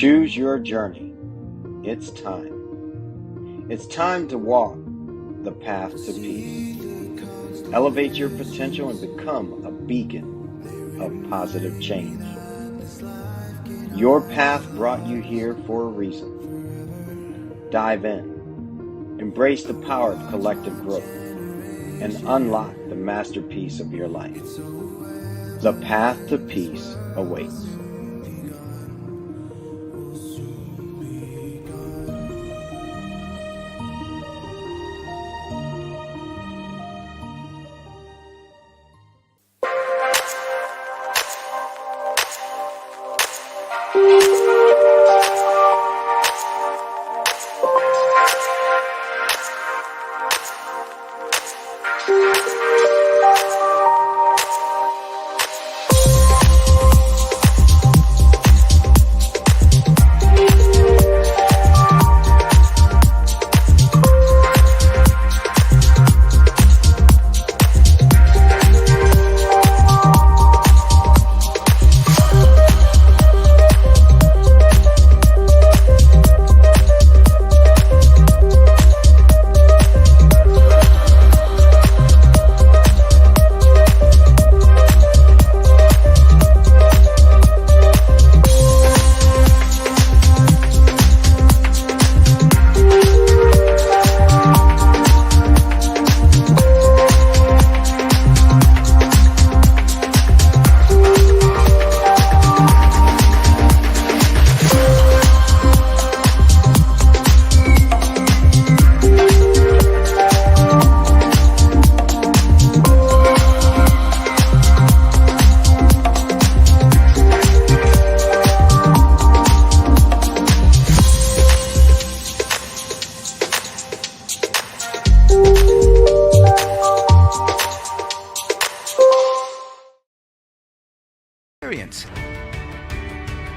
Choose your journey. It's time. It's time to walk the path to peace. Elevate your potential and become a beacon of positive change. Your path brought you here for a reason. Dive in. Embrace the power of collective growth and unlock the masterpiece of your life. The path to peace awaits.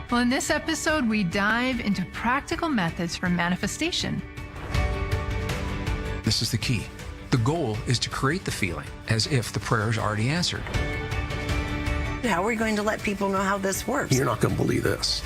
Well, in this episode, we dive into practical methods for manifestation. This is the key. The goal is to create the feeling as if the prayer is already answered. How are we going to let people know how this works? You're not going to believe this.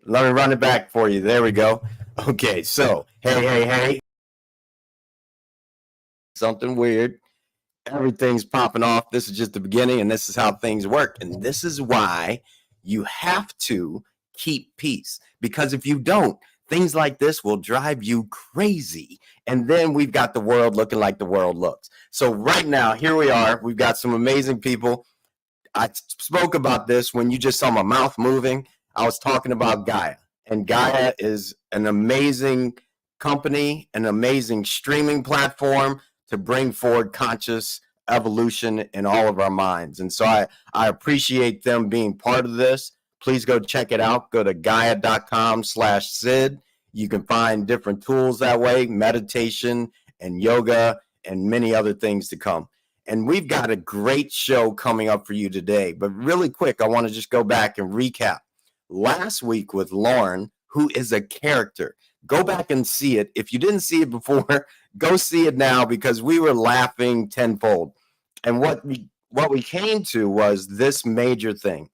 Let me run it back for you. There we go. Okay, so, hey. Something weird. Everything's popping off. This is just the beginning, and this is how things work. And this is why you have to keep peace. Because if you don't, things like this will drive you crazy. And then we've got the world looking like the world looks. So right now, here we are. We've got some amazing people. I spoke about this when you just saw my mouth moving. I was talking about Gaia, and Gaia is an amazing company, an amazing streaming platform to bring forward conscious evolution in all of our minds. And so I appreciate them being part of this. Please go check it out. Go to gaia.com/Sid. You can find different tools that way, meditation and yoga and many other things to come. And we've got a great show coming up for you today. But really quick, I want to just go back and recap. Last week with Lauren, who is a character. Go back and see it. If you didn't see it before, go see it now, because we were laughing tenfold. And what we came to was this major thing,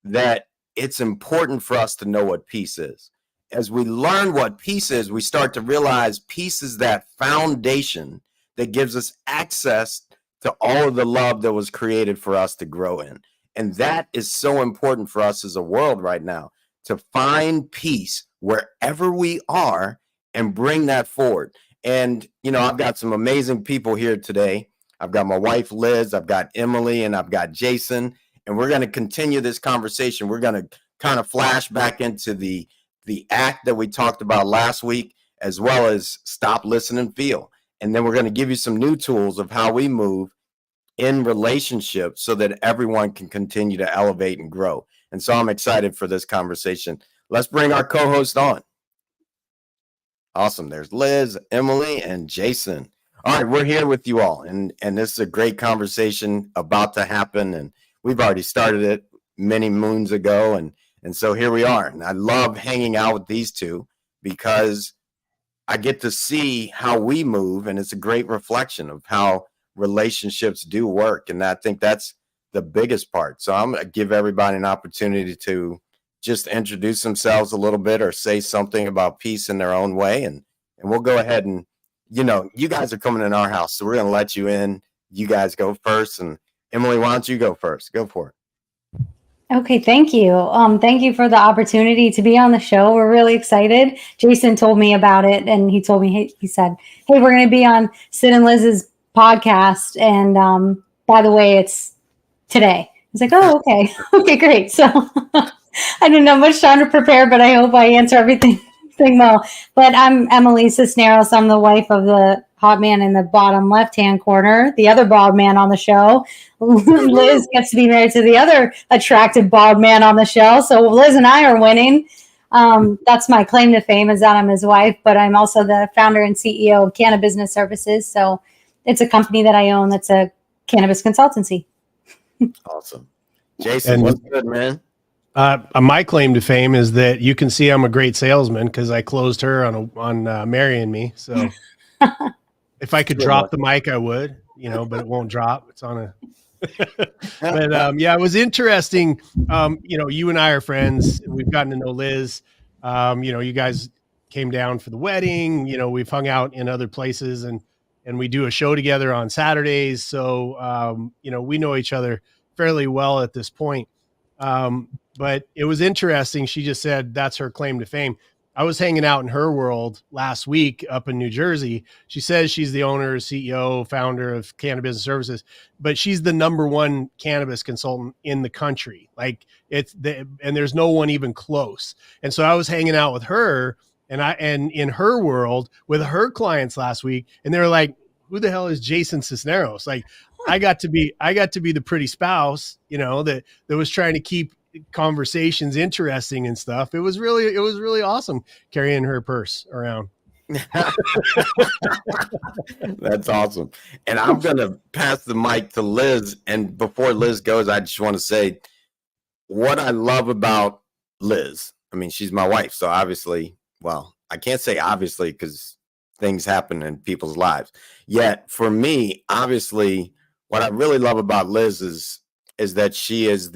that it's important for us to know what peace is. As we learn what peace is, we start to realize peace is that foundation that gives us access to all of the love that was created for us to grow in. And that is so important for us as a world right now, to find peace wherever we are and bring that forward. And, I've got some amazing people here today. I've got my wife, Liz, I've got Emily, and I've got Jason. And we're going to continue this conversation. We're going to kind of flash back into the act that we talked about last week, as well as stop, listen, and feel. And then we're going to give you some new tools of how we move in relationships so that everyone can continue to elevate and grow. And so I'm excited for this conversation. Let's bring our co-host on. Awesome. There's Liz, Emily, and Jason. All right, we're here with you all. And this is a great conversation about to happen. And we've already started it many moons ago. And so here we are. And I love hanging out with these two because I get to see how we move. And it's a great reflection of how relationships do work. And I think that's the biggest part. So I'm going to give everybody an opportunity to just introduce themselves a little bit or say something about peace in their own way. And we'll go ahead and, you guys are coming in our house, so we're going to let you in. You guys go first. And Emily, why don't you go first? Go for it. Okay, thank you. Thank you for the opportunity to be on the show. We're really excited. Jason told me about it, and he told me, he said, "Hey, we're going to be on Sid and Liz's podcast, and by the way, it's today." I was like, "Oh, okay, okay, great." So I didn't have much time to prepare, but I hope I answer everything well. But I'm Emily Sisneros. I'm the wife of the hot man in the bottom left-hand corner, the other bald man on the show. Liz gets to be married to the other attractive bald man on the show. So Liz and I are winning. That's my claim to fame, is that I'm his wife, but I'm also the founder and CEO of Canna Business Services. So it's a company that I own that's a cannabis consultancy. Awesome. Jason, what's good, man? My claim to fame is that you can see I'm a great salesman because I closed her on marrying me. So if I could drop the mic, I would, but it won't drop. It's on a. But yeah, it was interesting. You and I are friends. We've gotten to know Liz. You guys came down for the wedding. We've hung out in other places and we do a show together on Saturdays. So we know each other fairly well at this point. But it was interesting. She just said that's her claim to fame. I was hanging out in her world last week up in New Jersey. She says she's the owner, CEO, founder of Canna Business Services, but she's the #1 cannabis consultant in the country. Like and there's no one even close. And so I was hanging out with her and in her world with her clients last week, and they were like, "Who the hell is Jason Sisneros?" Like, I got to be the pretty spouse, that was trying to keep conversations interesting and stuff. It was really awesome carrying her purse around. That's awesome. And I'm going to pass the mic to Liz. And before Liz goes, I just want to say what I love about Liz. I mean, she's my wife. So obviously, well, I can't say obviously because things happen in people's lives. Yet for me, obviously, what I really love about Liz is that she is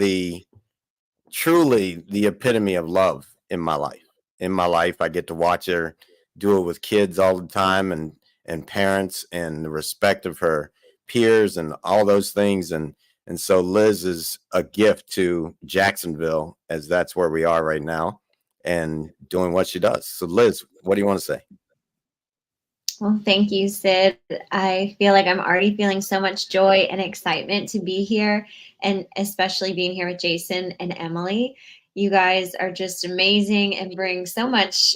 truly the epitome of love in my life. In my life, I get to watch her do it with kids all the time and parents and the respect of her peers and all those things. And so Liz is a gift to Jacksonville, as that's where we are right now and doing what she does. So Liz, what do you want to say? Well, thank you, Sid. I feel like I'm already feeling so much joy and excitement to be here, and especially being here with Jason and Emily. You guys are just amazing and bring so much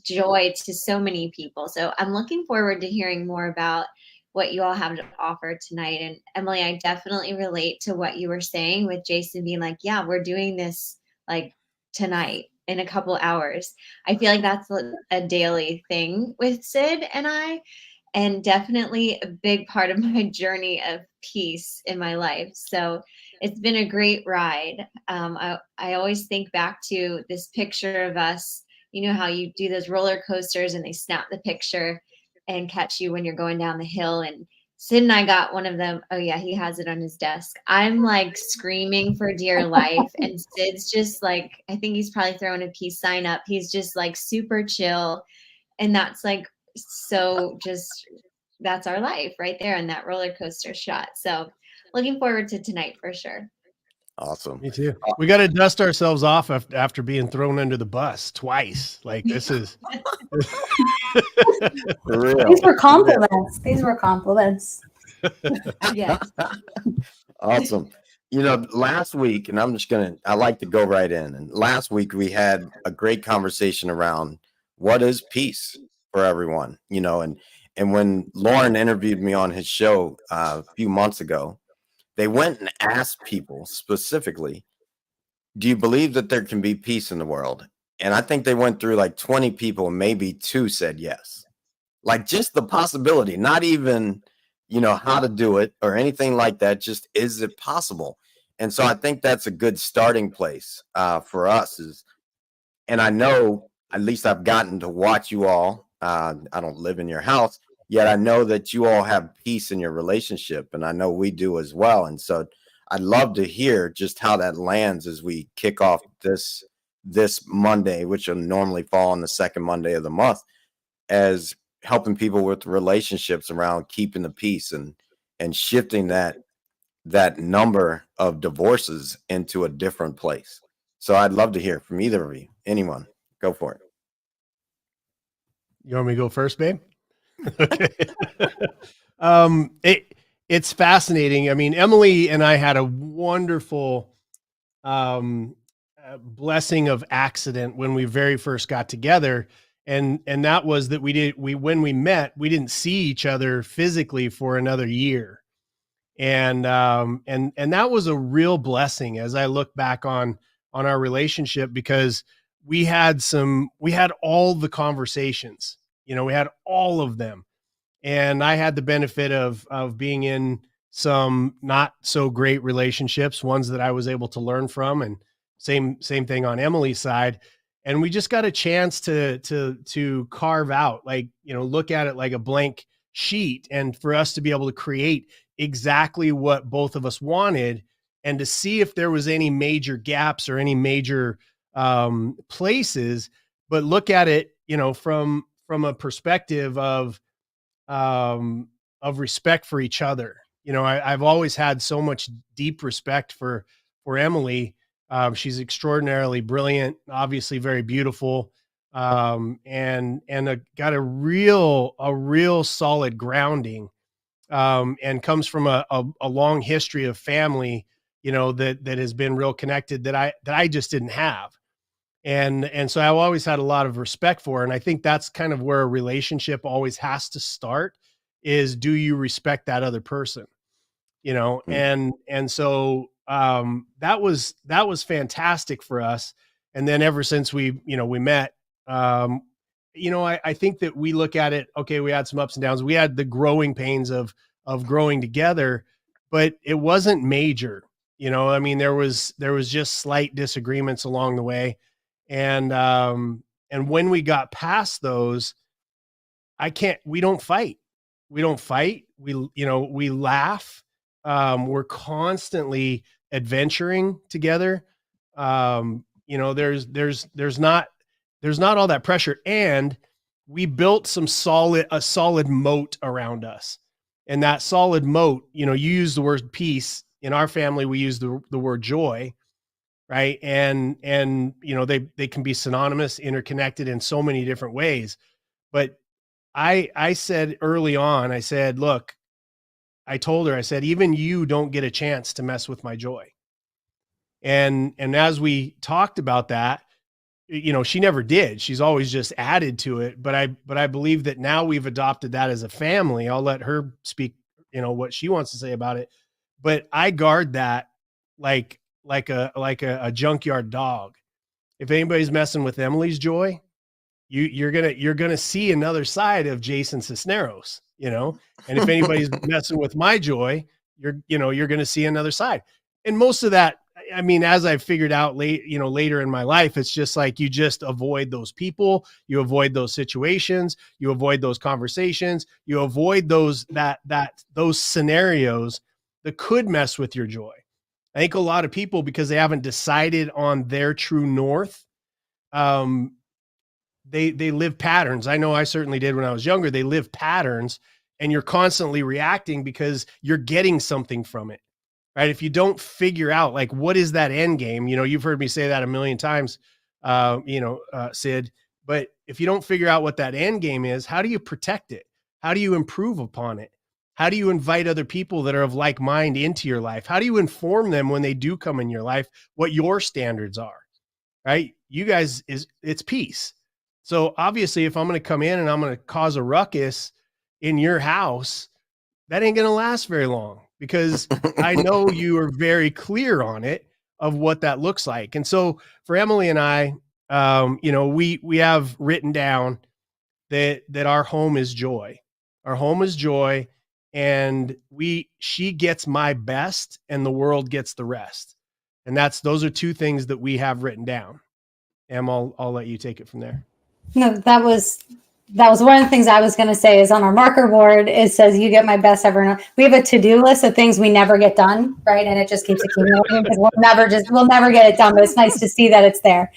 joy to so many people. So I'm looking forward to hearing more about what you all have to offer tonight. And Emily, I definitely relate to what you were saying with Jason being like, yeah, we're doing this like tonight in a couple hours. I feel like that's a daily thing with Sid and I, and definitely a big part of my journey of peace in my life. So it's been a great ride. I always think back to this picture of us. You know how you do those roller coasters and they snap the picture and catch you when you're going down the hill. And Sid and I got one of them. Oh yeah, he has it on his desk. I'm like screaming for dear life. And Sid's just like, I think he's probably throwing a peace sign up. He's just like super chill. And that's like, so just, that's our life right there in that roller coaster shot. So looking forward to tonight for sure. Awesome. Me too. We got to dust ourselves off after being thrown under the bus twice. Like this is For real. These were compliments. These were compliments. Yes. Awesome. You know, last week, and I like to go right in. And last week we had a great conversation around what is peace for everyone, you know, and when Lauren interviewed me on his show a few months ago, they went and asked people specifically, do you believe that there can be peace in the world? And I think they went through like 20 people, and maybe 2 said yes. Like just the possibility, not even, you know, how to do it or anything like that. Just, is it possible? And so I think that's a good starting place for us and I know, at least I've gotten to watch you all. I don't live in your house, yet I know that you all have peace in your relationship, and I know we do as well. And so I'd love to hear just how that lands as we kick off this Monday, which will normally fall on the second Monday of the month, as helping people with relationships around keeping the peace and shifting that number of divorces into a different place. So I'd love to hear from either of you. Anyone, go for it. You want me to go first, babe? Okay. It's fascinating. I mean, Emily and I had a wonderful blessing of accident when we very first got together. And that was that when we met, we didn't see each other physically for another year. And that was a real blessing as I look back on our relationship, because we had all the conversations, you know, we had all of them. And I had the benefit of being in some not so great relationships, ones that I was able to learn from, and same thing on Emily's side. And we just got a chance to carve out, like, you know, look at it like a blank sheet, and for us to be able to create exactly what both of us wanted, and to see if there was any major gaps or any major places, but look at it, you know, from a perspective of respect for each other. You know, I've always had so much deep respect for Emily. She's extraordinarily brilliant, obviously very beautiful, and got a real solid grounding, and comes from a long history of family, you know, that has been real connected, that I just didn't have. And so I've always had a lot of respect for her. And I think that's kind of where a relationship always has to start, is, do you respect that other person? You know, and so that was fantastic for us. And then ever since we met, you know, I think that we look at it, okay, we had some ups and downs. We had the growing pains of growing together, but it wasn't major. You know, I mean, there was just slight disagreements along the way. And when we got past those, we don't fight. We don't fight. We laugh. We're constantly adventuring together. You know, there's not all that pressure. And we built a solid moat around us. And that solid moat, you know, you use the word peace. In our family, we use the word joy. Right. And, you know, they can be synonymous, interconnected in so many different ways. But I said early on, I said, look, I told her, I said, even you don't get a chance to mess with my joy. And as we talked about that, you know, she never did. She's always just added to it. But I believe that now we've adopted that as a family. I'll let her speak, you know, what she wants to say about it. But I guard that like a junkyard dog. If anybody's messing with Emily's joy, you're gonna see another side of Jason Sisneros, you know. And if anybody's messing with my joy, you're gonna see another side. And most of that, I mean, as I've figured out later in my life, it's just like, you just avoid those people, you avoid those situations, you avoid those conversations, you avoid those scenarios that could mess with your joy. I think a lot of people, because they haven't decided on their true north, they live patterns. I know I certainly did when I was younger. They live patterns, and you're constantly reacting because you're getting something from it. right? If you don't figure out like, what is that end game? You've heard me say that a million times, Sid, but if you don't figure out what that end game is, how do you protect it? How do you improve upon it? How do you invite other people that are of like mind into your life? How do you inform them when they do come in your life, what your standards are, right? You guys it's peace. So obviously if I'm going to come in and I'm going to cause a ruckus in your house, that ain't going to last very long, because I know you are very clear on it of what that looks like. And so for Emily and I, we have written down that our home is joy. Our home is joy, and she gets my best and the world gets the rest. And those are two things that we have written down. Em, I'll let you take it from there. No, that was one of the things I was going to say. Is on our marker board, it says you get my best ever. We have a to-do list of things we never get done, right? And it just keeps accumulating because we'll never get it done. But it's nice to see that it's there.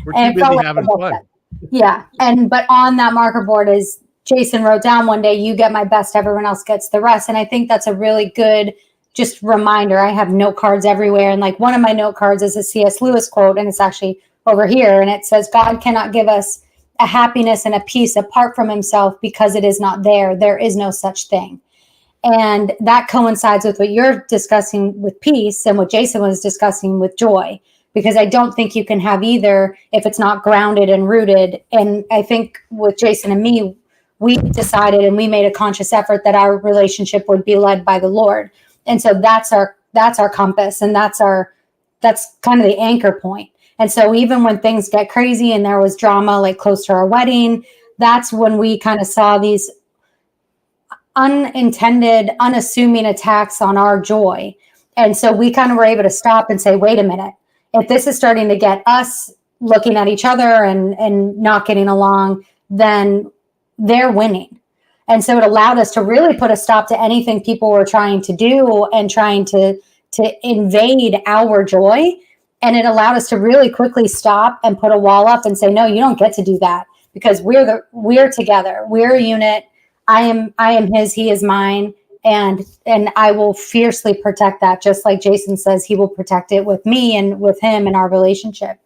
We're too busy having fun. Yeah. But on that marker board is Jason wrote down one day, you get my best, everyone else gets the rest. And I think that's a really good just reminder. I have note cards everywhere. And like one of my note cards is a C.S. Lewis quote, and it's actually over here. And it says, God cannot give us a happiness and a peace apart from himself, because it is not there. There is no such thing. And that coincides with what you're discussing with peace and what Jason was discussing with joy, because I don't think you can have either if it's not grounded and rooted. And I think with Jason and me, we decided and we made a conscious effort that our relationship would be led by the Lord. And so that's our compass, and that's kind of the anchor point. And so even when things get crazy and there was drama, like close to our wedding, that's when we kind of saw these unintended, unassuming attacks on our joy. And so we kind of were able to stop and say, wait a minute, if this is starting to get us looking at each other and not getting along, then they're winning. And so it allowed us to really put a stop to anything people were trying to do and trying to invade our joy. And it allowed us to really quickly stop and put a wall up and say, no, you don't get to do that, because we're together. We're a unit. I am his, he is mine. And I will fiercely protect that, just like Jason says he will protect it with me and with him in our relationship.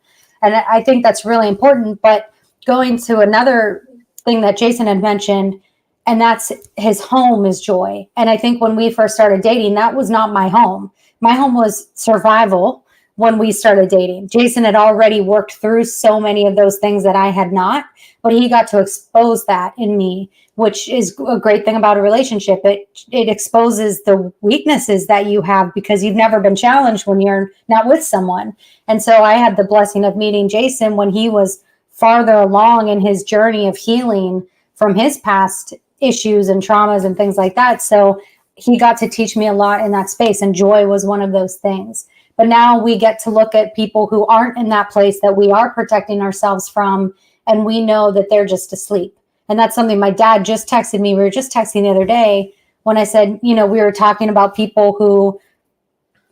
And I think that's really important. But going to another thing that Jason had mentioned, and that's his home is joy. And I think when we first started dating, that was not my home. My home was survival when we started dating. Jason had already worked through so many of those things that I had not, but he got to expose that in me, which is a great thing about a relationship. It exposes the weaknesses that you have because you've never been challenged when you're not with someone. And so I had the blessing of meeting Jason when he was farther along in his journey of healing from his past issues and traumas and things like that. So he got to teach me a lot in that space, and joy was one of those things. But now we get to look at people who aren't in that place that we are protecting ourselves from, and we know that they're just asleep. And that's something my dad just texted me. We were just texting the other day when I said, we were talking about people who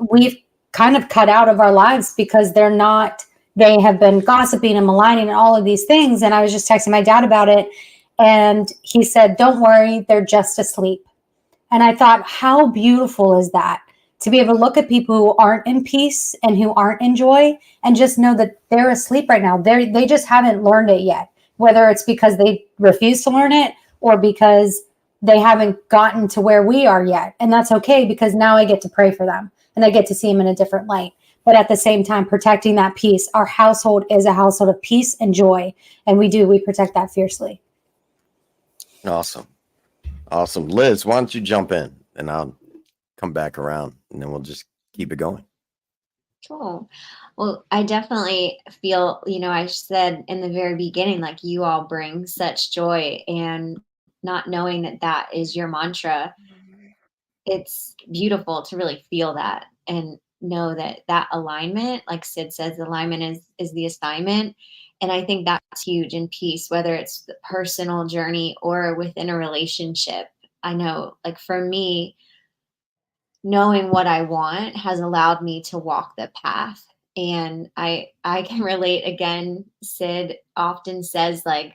we've kind of cut out of our lives because they have been gossiping and maligning and all of these things. And I was just texting my dad about it. And he said, don't worry, they're just asleep. And I thought, how beautiful is that? To be able to look at people who aren't in peace and who aren't in joy and just know that they're asleep right now. They just haven't learned it yet, whether it's because they refuse to learn it or because they haven't gotten to where we are yet. And that's okay, because now I get to pray for them and I get to see them in a different light. But at the same time, protecting that peace. Our household is a household of peace and joy. And we protect that fiercely. Awesome. Liz, why don't you jump in and I'll come back around and then we'll just keep it going. Cool. Well, I definitely feel, I said in the very beginning, like you all bring such joy, and not knowing that is your mantra, it's beautiful to really feel that and know that alignment, like Sid says, alignment is the assignment. And I think that's huge in peace, whether it's the personal journey or within a relationship. I know, like for me, knowing what I want has allowed me to walk the path. And I can relate again. Sid often says like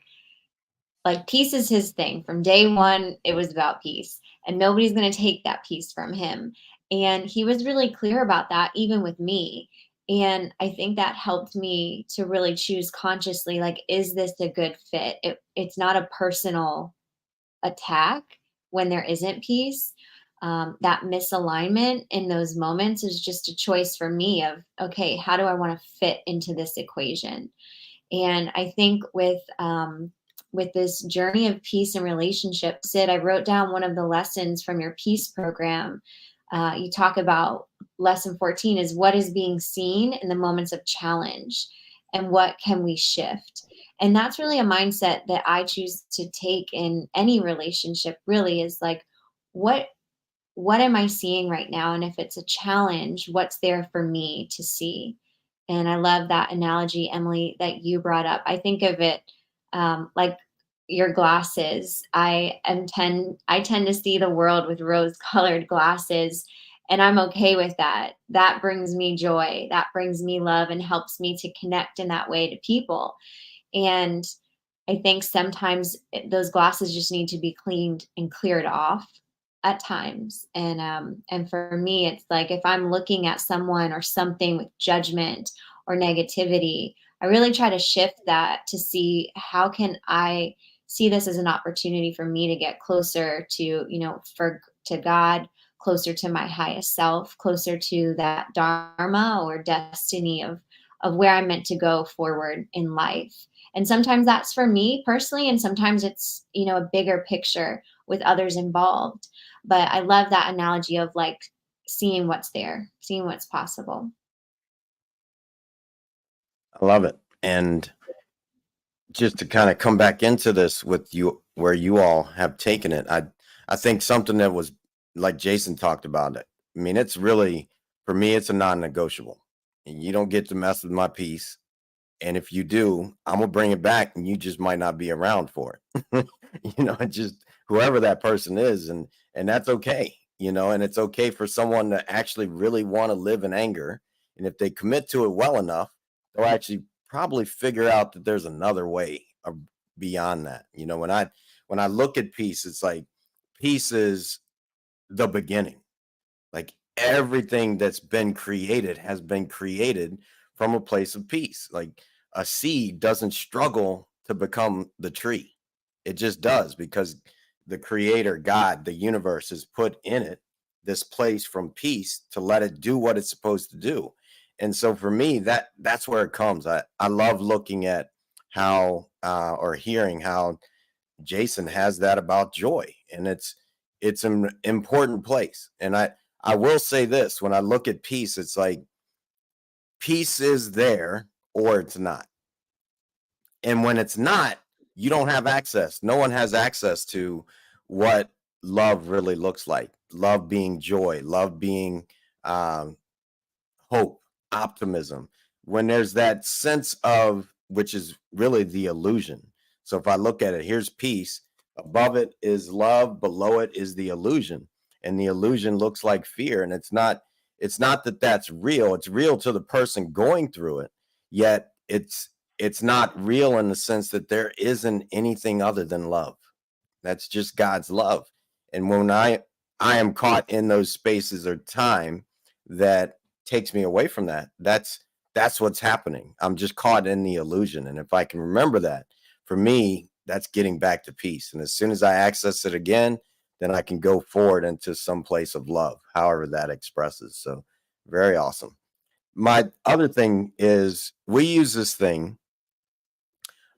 peace is his thing. From day one, it was about peace, and nobody's going to take that peace from him. And he was really clear about that, even with me. And I think that helped me to really choose consciously, like, is this a good fit? It's not a personal attack when there isn't peace. That misalignment in those moments is just a choice for me of, okay, how do I want to fit into this equation? And I think with this journey of peace and relationship, Sid, I wrote down one of the lessons from your peace program. You talk about lesson 14 is what is being seen in the moments of challenge and what can we shift. And that's really a mindset that I choose to take in any relationship, really, is like, what what am I seeing right now? And if it's a challenge, what's there for me to see? And I love that analogy, Emily, that you brought up. I think of it like your glasses. I tend to see the world with rose-colored glasses, and I'm okay with that. That brings me joy. That brings me love and helps me to connect in that way to people. And I think sometimes those glasses just need to be cleaned and cleared off at times. And for me, it's like if I'm looking at someone or something with judgment or negativity, I really try to shift that to see how can I see this as an opportunity for me to get closer to, to God, closer to my highest self, closer to that dharma or destiny of where I'm meant to go forward in life. And sometimes that's for me personally, and sometimes it's, a bigger picture with others involved. But I love that analogy of like seeing what's there, seeing what's possible. I love it. And just to kind of come back into this with you, where you all have taken it, I think something that was like Jason talked about it. I mean, it's really, for me, it's a non-negotiable. And you don't get to mess with my peace. And if you do, I'm gonna bring it back, and you just might not be around for it. It just whoever that person is, and that's okay. And it's okay for someone to actually really want to live in anger. And if they commit to it well enough, they'll actually probably figure out that there's another way beyond that. When I look at peace, it's like peace is the beginning. Like everything that's been created has been created from a place of peace. Like a seed doesn't struggle to become the tree. It just does because the creator, God, the universe has put in it this place from peace to let it do what it's supposed to do. And so for me, that's where it comes. I love looking at how or hearing how Jason has that about joy, and it's an important place. And I will say this, when I look at peace, it's like peace is there or it's not. And when it's not, you don't have access. No one has access to what love really looks like. Love being joy, love being um, hope, optimism. When there's that sense of, which is really the illusion. So if I look at it, here's peace. Above it is love. Below it is the illusion. And the illusion looks like fear. And it's not that that's real. It's real to the person going through it. Yet it's not real in the sense that there isn't anything other than love. That's just God's love. And when I am caught in those spaces or time that takes me away from that, that's what's happening. I'm just caught in the illusion. And if I can remember that, for me, that's getting back to peace. And as soon as I access it again, then I can go forward into some place of love, however that expresses. So very awesome. My other thing is we use this thing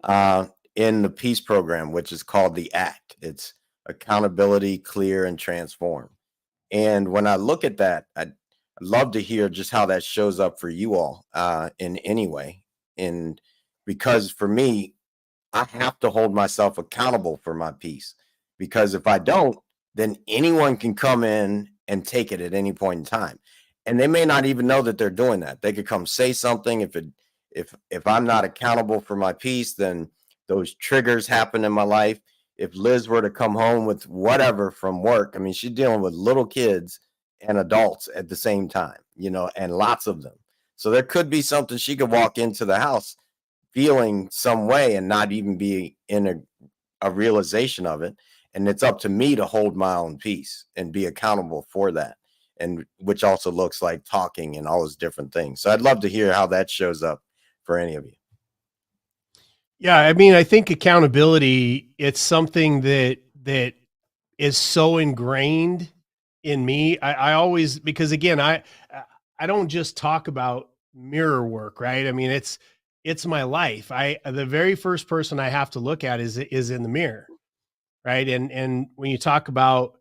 uh, in the peace program, which is called the ACT. It's accountability, clear, and transform. And when I look at that, I'd love to hear just how that shows up for you all in any way. And because for me, I have to hold myself accountable for my peace. Because if I don't, then anyone can come in and take it at any point in time. And they may not even know that they're doing that. They could come say something. If I'm not accountable for my peace, then those triggers happen in my life. If Liz were to come home with whatever from work, I mean, she's dealing with little kids and adults at the same time, and lots of them. So there could be something she could walk into the house feeling some way and not even be in a realization of it. And it's up to me to hold my own peace and be accountable for that. and which also looks like talking and all those different things. So I'd love to hear how that shows up for any of you. Yeah, I mean, I think accountability, it's something that is so ingrained in me. I always, because again, I don't just talk about mirror work, right? I mean, it's my life. The very first person I have to look at is in the mirror, right? And when you talk about,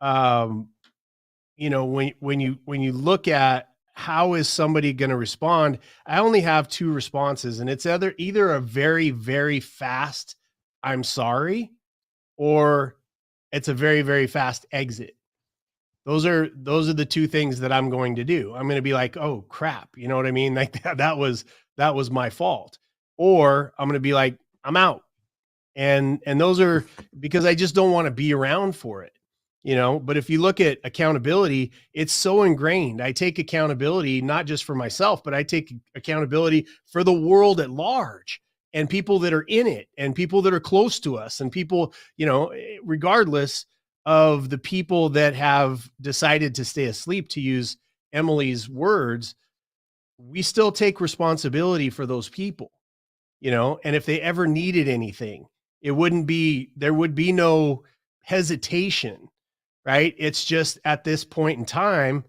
you know, when you look at how is somebody going to respond, I only have two responses, and it's either a very, very fast "I'm sorry," or it's a very, very fast exit. Those are the two things that I'm going to do. I'm going to be like, "Oh crap," you know what I mean? Like that was my fault. Or I'm going to be like, "I'm out." And those are because I just don't want to be around for it, you know. But if you look at accountability, it's so ingrained. I take accountability not just for myself, but I take accountability for the world at large and people that are in it and people that are close to us and people, you know, regardless of the people that have decided to stay asleep, to use Emily's words, we still take responsibility for those people, you know. And if they ever needed anything, there would be no hesitation, right? It's just at this point in time,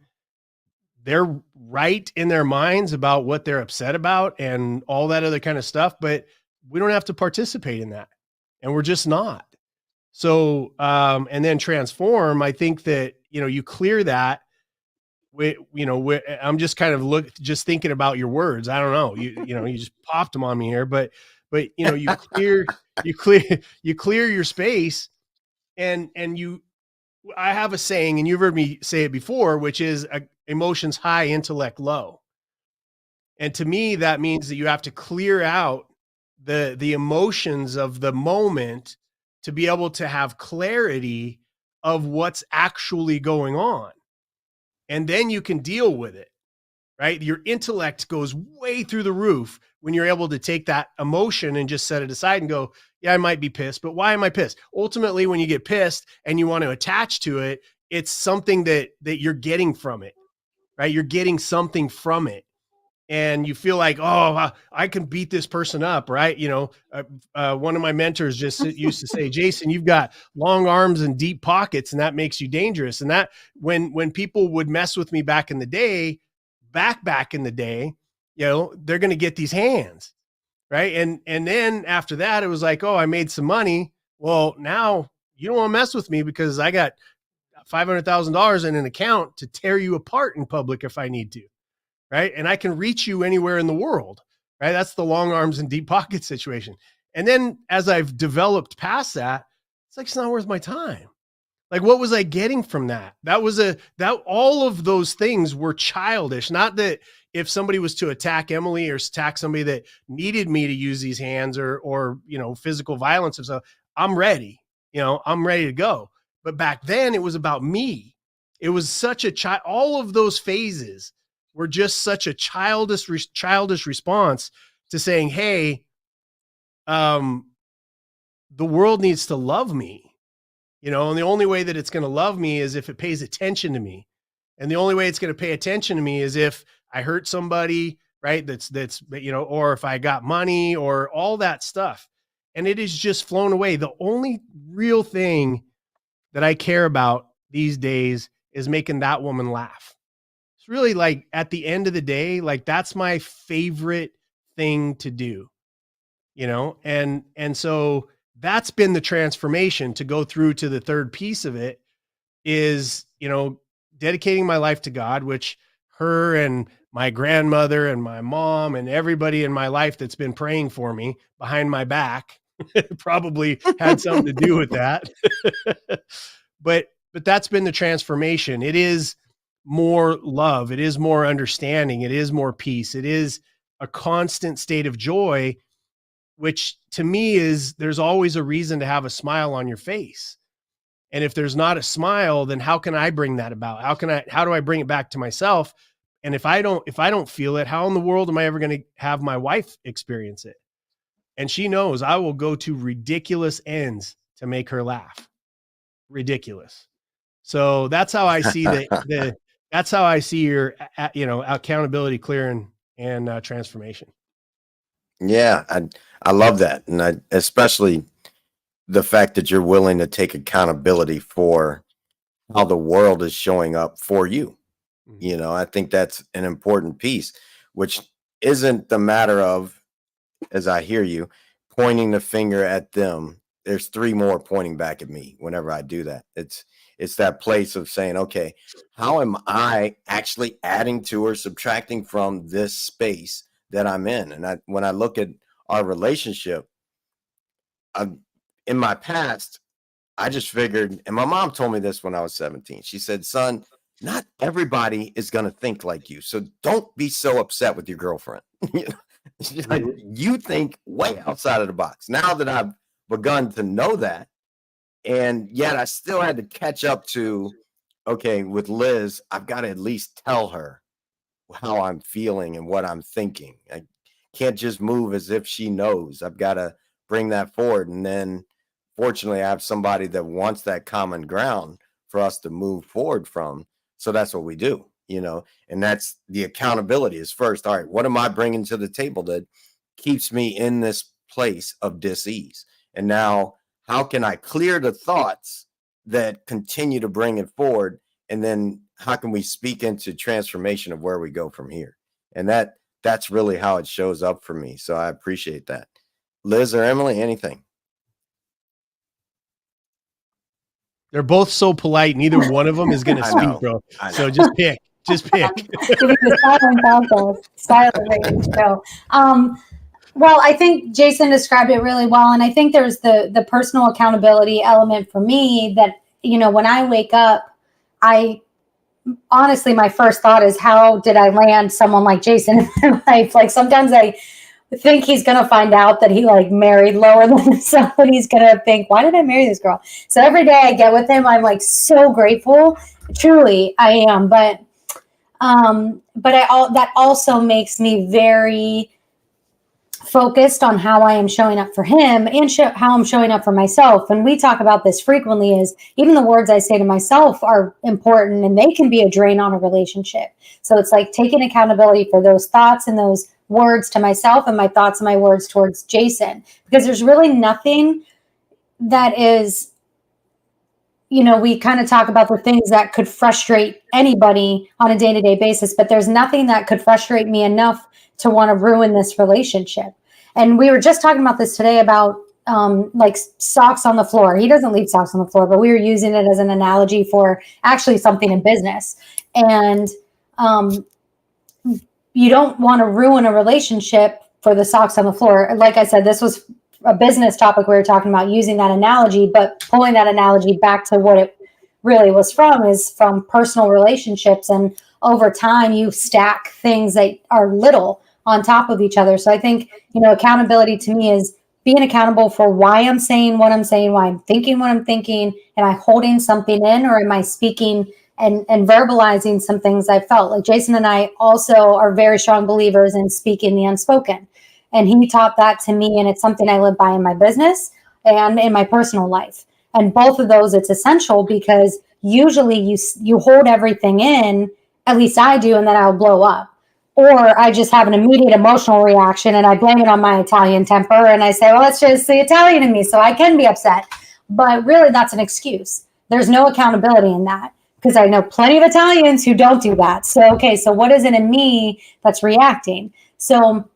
they're right in their minds about what they're upset about and all that other kind of stuff, but we don't have to participate in that. And we're just not. So, and then transform, I think that, you know, you clear that I'm just kind of just thinking about your words. I don't know. You know, you just popped them on me here, but, you know, you clear your space and I have a saying, and you've heard me say it before, which is emotions high, intellect low. And to me, that means that you have to clear out the emotions of the moment to be able to have clarity of what's actually going on. And then you can deal with it, right? Your intellect goes way through the roof when you're able to take that emotion and just set it aside and go, yeah, I might be pissed, but why am I pissed? Ultimately, when you get pissed and you want to attach to it, it's something that you're getting from it, right? You're getting something from it. And you feel like, oh, I can beat this person up, right? You know, one of my mentors just used to say, Jason, you've got long arms and deep pockets, and that makes you dangerous. And that when people would mess with me back in the day, back in the day, you know, they're going to get these hands, right? And then after that, it was like, oh, I made some money. Well, now you don't want to mess with me because I got $500,000 in an account to tear you apart in public if I need to. Right. And I can reach you anywhere in the world. Right. That's the long arms and deep pocket situation. And then as I've developed past that, it's like, it's not worth my time. Like, what was I getting from that? All of those things were childish. Not that if somebody was to attack Emily or attack somebody that needed me to use these hands or, you know, physical violence or so, I'm ready, you know, I'm ready to go. But back then it was about me. It was such all of those phases were just such a childish response to saying, hey, the world needs to love me, you know, and the only way that it's going to love me is if it pays attention to me. And the only way it's going to pay attention to me is if I hurt somebody, right? That's, you know, or if I got money or all that stuff. And it is just flown away. The only real thing that I care about these days is making that woman laugh. It's really like at the end of the day, like that's my favorite thing to do, you know? And so that's been the transformation to go through to the third piece of it is, you know, dedicating my life to God, which her and my grandmother and my mom and everybody in my life that's been praying for me behind my back probably had something to do with that. But that's been the transformation. It is more love. It is more understanding. It is more peace. It is a constant state of joy, which to me is there's always a reason to have a smile on your face. And if there's not a smile, then how can I bring that about? How do I bring it back to myself? And if I don't feel it, how in the world am I ever going to have my wife experience it? And she knows I will go to ridiculous ends to make her laugh. Ridiculous. So that's how I see the That's how I see your, accountability, clear and transformation. Yeah, I love that, and I especially the fact that you're willing to take accountability for how the world is showing up for you. I think that's an important piece, which isn't the matter of, as I hear you, pointing the finger at them. There's three more pointing back at me whenever I do that. It's that place of saying, okay, how am I actually adding to or subtracting from this space that I'm in? And when I look at our relationship, in my past, I just figured, and my mom told me this when I was 17. She said, son, not everybody is going to think like you. So don't be so upset with your girlfriend. She's like, you think way outside of the box. Now that I've begun to know that, and yet I still had to catch up to, okay, with Liz, I've got to at least tell her how I'm feeling and what I'm thinking. I can't just move as if she knows. I've got to bring that forward. And then fortunately, I have somebody that wants that common ground for us to move forward from. So that's what we do, and that's the accountability is first. All right, what am I bringing to the table that keeps me in this place of dis-ease? And now how can I clear the thoughts that continue to bring it forward? And then how can we speak into transformation of where we go from here? And that's really how it shows up for me. So I appreciate that. Liz or Emily, anything? They're both so polite. Neither one of them is going to speak, bro. So just pick. Well, I think Jason described it really well. And I think there's the personal accountability element for me that, when I wake up, honestly, my first thought is, how did I land someone like Jason in my life? Like, sometimes I think he's going to find out that he married lower than himself, and he's going to think, why did I marry this girl? So every day I get with him, I'm so grateful. Truly, I am. But that also makes me very focused on how I am showing up for him and how I'm showing up for myself. And we talk about this frequently, is even the words I say to myself are important, and they can be a drain on a relationship. So it's taking accountability for those thoughts and those words to myself, and my thoughts and my words towards Jason, because there's really nothing that is, we kind of talk about the things that could frustrate anybody on a day-to-day basis, but there's nothing that could frustrate me enough to want to ruin this relationship. And we were just talking about this today about socks on the floor. He doesn't leave socks on the floor, but we were using it as an analogy for actually something in business. And you don't want to ruin a relationship for the socks on the floor. Like I said, this was a business topic we were talking about, using that analogy, but pulling that analogy back to what it really was from, is from personal relationships. And over time, you stack things that are little on top of each other. So I think, accountability to me is being accountable for why I'm saying what I'm saying, why I'm thinking what I'm thinking. Am I holding something in, or am I speaking and verbalizing some things I felt? Like Jason and I also are very strong believers in speaking the unspoken. And he taught that to me, and it's something I live by in my business and in my personal life. And both of those, it's essential, because usually you hold everything in, at least I do, and then I'll blow up. Or I just have an immediate emotional reaction and I blame it on my Italian temper, and I say, well, it's just the Italian in me, so I can be upset. But really, that's an excuse. There's no accountability in that, because I know plenty of Italians who don't do that. So, okay, so what is it in me that's reacting? So,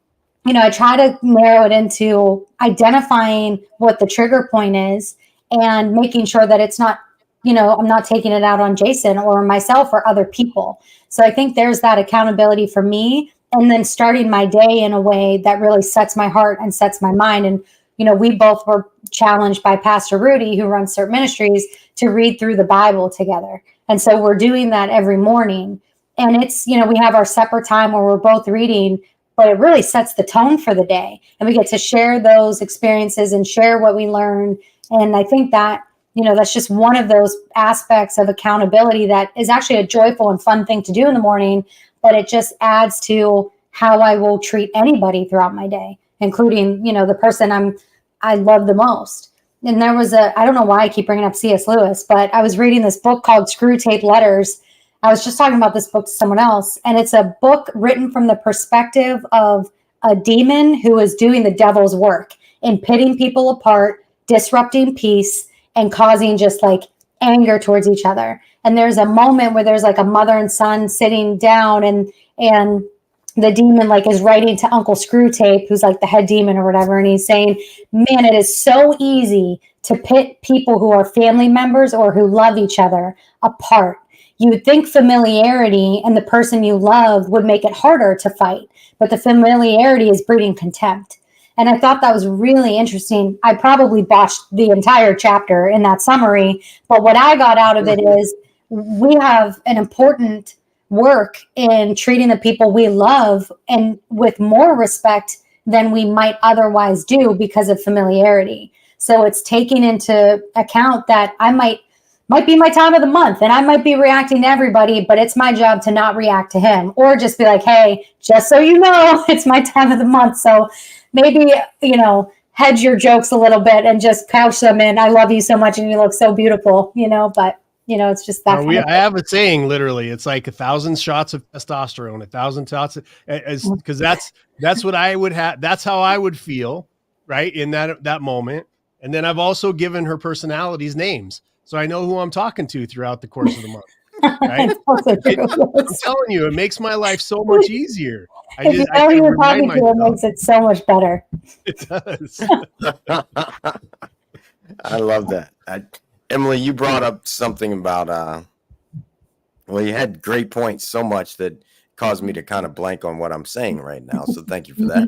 I try to narrow it into identifying what the trigger point is and making sure that it's not, I'm not taking it out on Jason or myself or other people. So I think there's that accountability for me, and then starting my day in a way that really sets my heart and sets my mind. And, we both were challenged by Pastor Rudy, who runs certain ministries, to read through the Bible together. And so we're doing that every morning. And it's, we have our separate time where we're both reading, but it really sets the tone for the day. And we get to share those experiences and share what we learned. And I think that, that's just one of those aspects of accountability that is actually a joyful and fun thing to do in the morning, but it just adds to how I will treat anybody throughout my day, including, the person I love the most. And there was I don't know why I keep bringing up C.S. Lewis, but I was reading this book called Screw Tape Letters. I was just talking about this book to someone else, and it's a book written from the perspective of a demon who is doing the devil's work in pitting people apart, disrupting peace, and causing just like anger towards each other. And there's a moment where there's like a mother and son sitting down, and the demon like is writing to Uncle Screwtape, who's like the head demon or whatever, and he's saying, man, it is so easy to pit people who are family members or who love each other apart. You would think familiarity and the person you love would make it harder to fight, but the familiarity is breeding contempt. And I thought that was really interesting. I probably botched the entire chapter in that summary, but what I got out of it is we have an important work in treating the people we love and with more respect than we might otherwise do because of familiarity. So it's taking into account that I might be my time of the month and I might be reacting to everybody, but it's my job to not react to him, or just be like, hey, just so you know, it's my time of the month. So maybe, hedge your jokes a little bit and just couch them in, I love you so much and you look so beautiful, but it's just that. I have a saying, literally, it's like 1,000 shots of testosterone, 1,000 shots, because that's what I would have. That's how I would feel, right, in that moment. And then I've also given her personalities names, so I know who I'm talking to throughout the course of the month. Right? I'm telling you, it makes my life so much easier. If you know who you're talking to, it makes it so much better. It does. I love that. Emily, you brought up something about, you had great points, so much that caused me to kind of blank on what I'm saying right now. So thank you for that.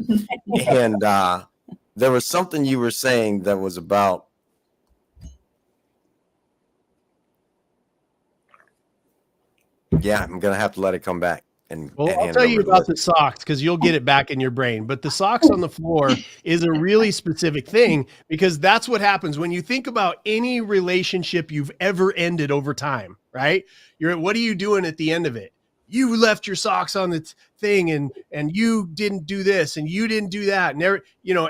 And there was something you were saying that was about, I'm going to have to let it come back. I'll tell you about the socks because you'll get it back in your brain. But the socks on the floor is a really specific thing, because that's what happens when you think about any relationship you've ever ended over time, right? What are you doing at the end of it? You left your socks on the thing and you didn't do this and you didn't do that. And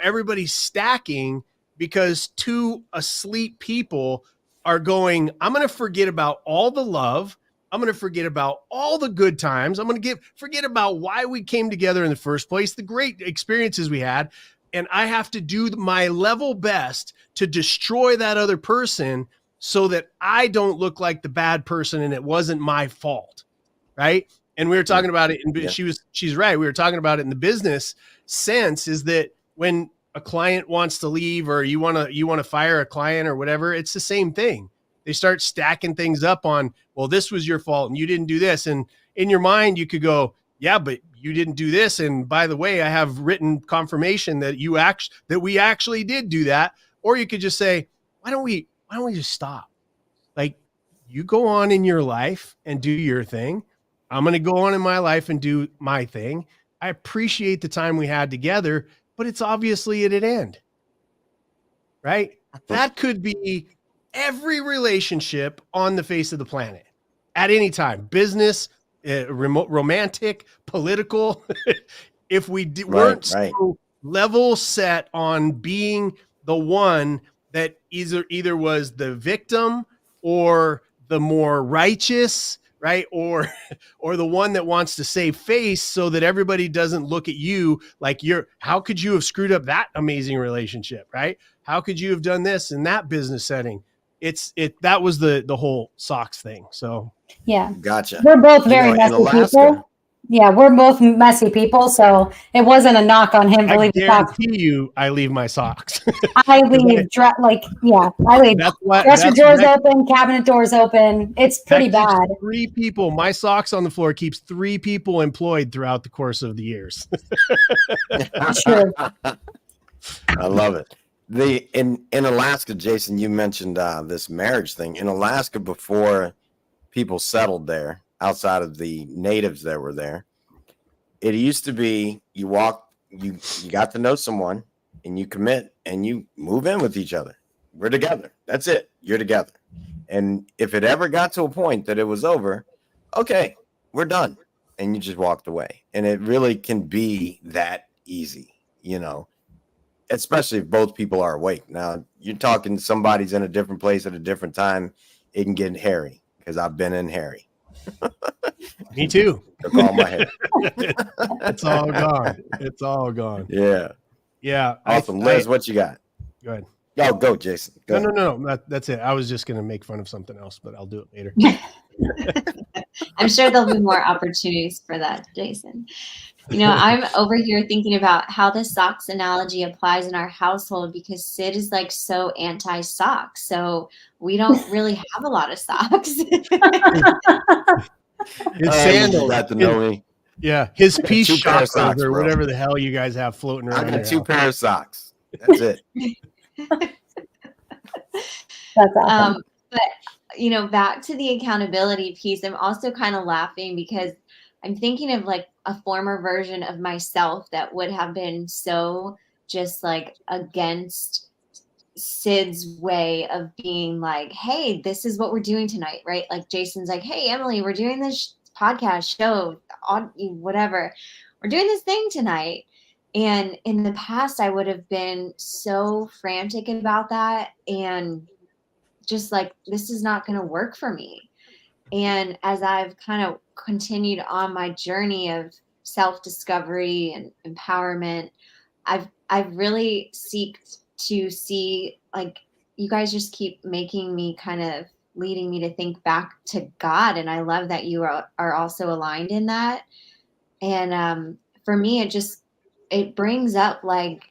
everybody's stacking because two asleep people are going, I'm going to forget about all the love. I'm going to forget about all the good times. I'm going to forget about why we came together in the first place, the great experiences we had. And I have to do my level best to destroy that other person so that I don't look like the bad person and it wasn't my fault. Right. And we were talking about it. And she's right. We were talking about it in the business sense, is that when a client wants to leave or you want to fire a client or whatever, it's the same thing. They start stacking things up on, well, this was your fault and you didn't do this. And in your mind, you could go, yeah, but you didn't do this. And by the way, I have written confirmation that we actually did do that. Or you could just say, why don't we just stop? Like, you go on in your life and do your thing. I'm going to go on in my life and do my thing. I appreciate the time we had together, but it's obviously at an end, right? That could be every relationship on the face of the planet at any time, business, romantic, political. If we weren't so level set on being the one that either was the victim or the more righteous, right? Or the one that wants to save face so that everybody doesn't look at you like how could you have screwed up that amazing relationship, right? How could you have done this in that business setting? That was the whole socks thing. So yeah, gotcha. We're both very messy people. Yeah, we're both messy people, so it wasn't a knock on him. I guarantee you, I leave my socks. I leave I leave dresser drawers open, cabinet doors open. It's pretty bad. 3 people. My socks on the floor keeps 3 people employed throughout the course of the years. True. I love it. In Alaska, Jason, you mentioned this marriage thing. In Alaska, before people settled there, outside of the natives that were there, it used to be you got to know someone and you commit and you move in with each other. We're together. That's it. You're together. And if it ever got to a point that it was over, okay, we're done. And you just walked away. And it really can be that easy, especially if both people are awake. Now, you're talking somebody's in a different place at a different time. It can get hairy because I've been in hairy. Me too. Took all my hair. It's all gone. It's all gone. Yeah. Yeah. Awesome. Liz, what you got? Go ahead. Oh, go, Jason. Go ahead. No. That's it. I was just going to make fun of something else, but I'll do it later. I'm sure there'll be more opportunities for that, Jason. I'm over here thinking about how the socks analogy applies in our household because Sid is like so anti-socks. So we don't really have a lot of socks. His sandals. Got to know me. Yeah. His peace Two pair of chakras socks, or bro. whatever the hell you guys have floating around. I got your two house. pair of socks. That's it. That's awesome. But back to the accountability piece, I'm also kind of laughing because I'm thinking of like a former version of myself that would have been so just like against Sid's way of being like, hey, this is what we're doing tonight, right? Like Jason's like, hey, Emily, we're doing this podcast show, whatever. We're doing this thing tonight. And in the past, I would have been so frantic about that and just like, this is not going to work for me. And as I've kind of continued on my journey of self-discovery and empowerment, I've really seeked to see, like, you guys just keep making me kind of leading me to think back to God. And I love that you are also aligned in that. And for me, it brings up like,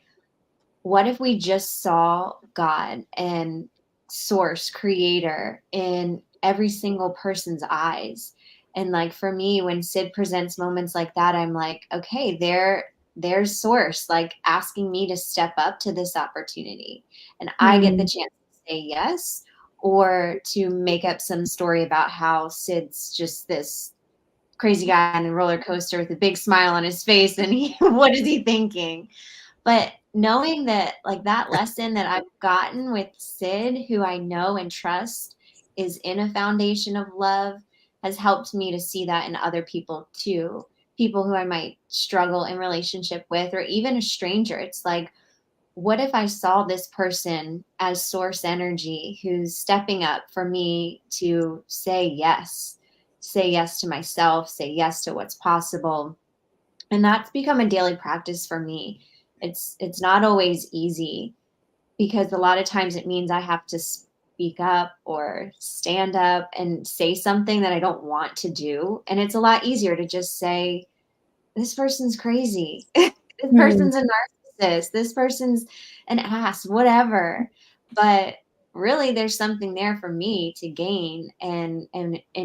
what if we just saw God and source creator in every single person's eyes? And like for me, when Sid presents moments like that, I'm like, okay, there's source like asking me to step up to this opportunity. And I get the chance to say yes, or to make up some story about how Sid's just this crazy guy on a roller coaster with a big smile on his face. And what is he thinking? But knowing that like that lesson that I've gotten with Sid, who I know and trust is in a foundation of love, has helped me to see that in other people too. People who I might struggle in relationship with, or even a stranger. It's like, what if I saw this person as source energy who's stepping up for me to say yes to myself, say yes to what's possible. And that's become a daily practice for me. It's not always easy because a lot of times it means I have to speak up or stand up and say something that I don't want to do. And it's a lot easier to just say, this person's crazy. This person's a narcissist. This person's an ass, whatever. But really there's something there for me to gain, and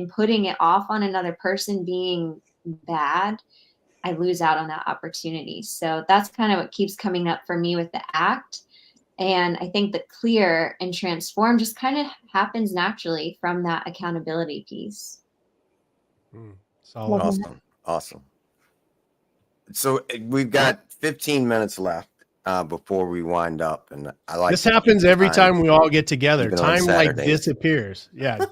putting it off on another person being bad, I lose out on that opportunity. So that's kind of what keeps coming up for me with the ACT. And I think the clear and transform just kind of happens naturally from that accountability piece. Solid. Awesome. So we've got 15 minutes left before we wind up. And I like this happens every time we all get together. Even on Time like Saturdays. disappears. Yeah.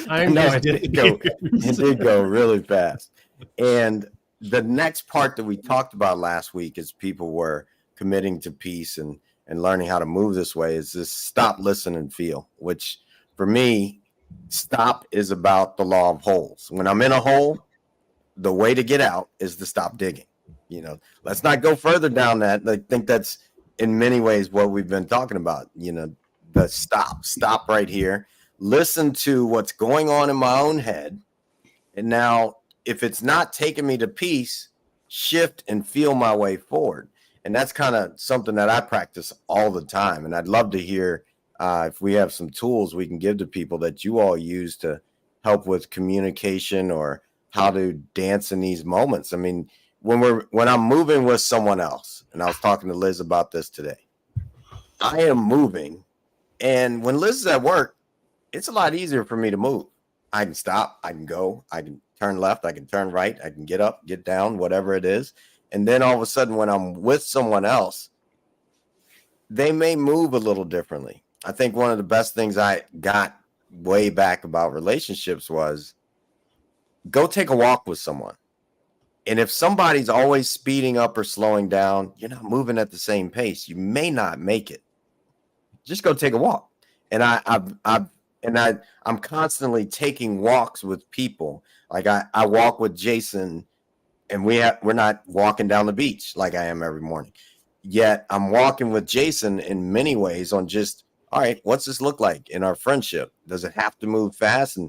Time No, just it disappears. did go really fast. And the next part that we talked about last week is people were committing to peace and learning how to move this way is this stop, listen, and feel, which for me, stop is about the law of holes. When I'm in a hole, the way to get out is to stop digging. Let's not go further down that. I think that's in many ways what we've been talking about, the stop right here, listen to what's going on in my own head. And now if it's not taking me to peace, shift and feel my way forward. And that's kind of something that I practice all the time. And I'd love to hear if we have some tools we can give to people that you all use to help with communication or how to dance in these moments. I mean, when I'm moving with someone else, and I was talking to Liz about this today, I am moving. And when Liz is at work, it's a lot easier for me to move. I can stop, I can go, I can turn left, I can turn right, I can get up, get down, whatever it is. And then all of a sudden, when I'm with someone else, they may move a little differently. I think one of the best things I got way back about relationships was go take a walk with someone. And if somebody's always speeding up or slowing down, you're not moving at the same pace. You may not make it. Just go take a walk. And I've and I'm constantly taking walks with people. Like I walk with Jason, and we're not walking down the beach like I am every morning. Yet I'm walking with Jason in many ways on just, all right, what's this look like in our friendship? Does it have to move fast?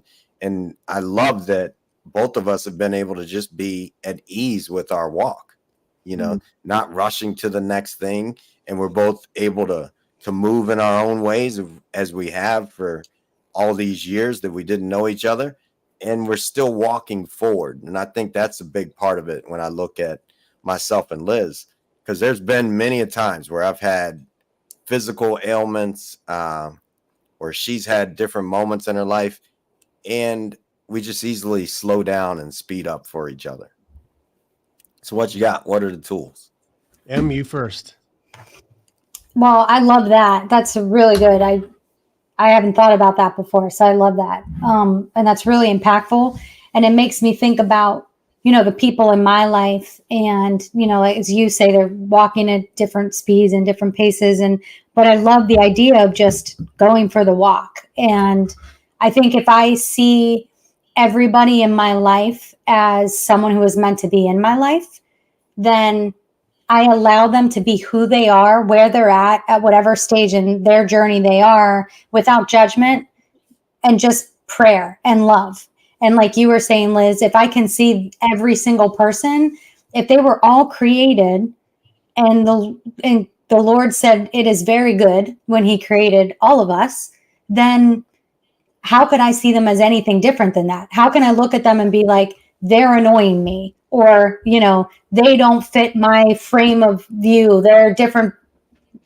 And I love that both of us have been able to just be at ease with our walk, not rushing to the next thing. And we're both able to move in our own ways as we have for all these years that we didn't know each other, and we're still walking forward. And I think that's a big part of it when I look at myself and Liz, because there's been many a times where I've had physical ailments, or she's had different moments in her life, and we just easily slow down and speed up for each other. So what you got? What are the tools? Em, you first. Well, I love that. That's really good. I haven't thought about that before, so I love that. And that's really impactful. And it makes me think about, the people in my life, and, as you say, they're walking at different speeds and different paces. But I love the idea of just going for the walk. And I think if I see everybody in my life as someone who is meant to be in my life, then I allow them to be who they are, where they're at whatever stage in their journey they are, without judgment, and just prayer and love. And like you were saying, Liz, if I can see every single person, if they were all created and the Lord said it is very good when he created all of us, then how could I see them as anything different than that? How can I look at them and be like, they're annoying me, or, they don't fit my frame of view. They're a different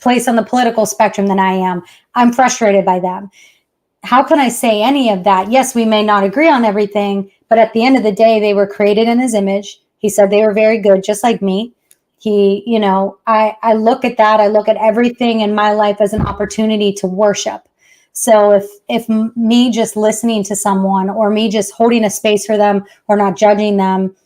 place on the political spectrum than I am. I'm frustrated by them. How can I say any of that? Yes, we may not agree on everything, but at the end of the day, they were created in his image. He said they were very good, just like me. I look at that. I look at everything in my life as an opportunity to worship. So if me just listening to someone, or me just holding a space for them, or not judging them,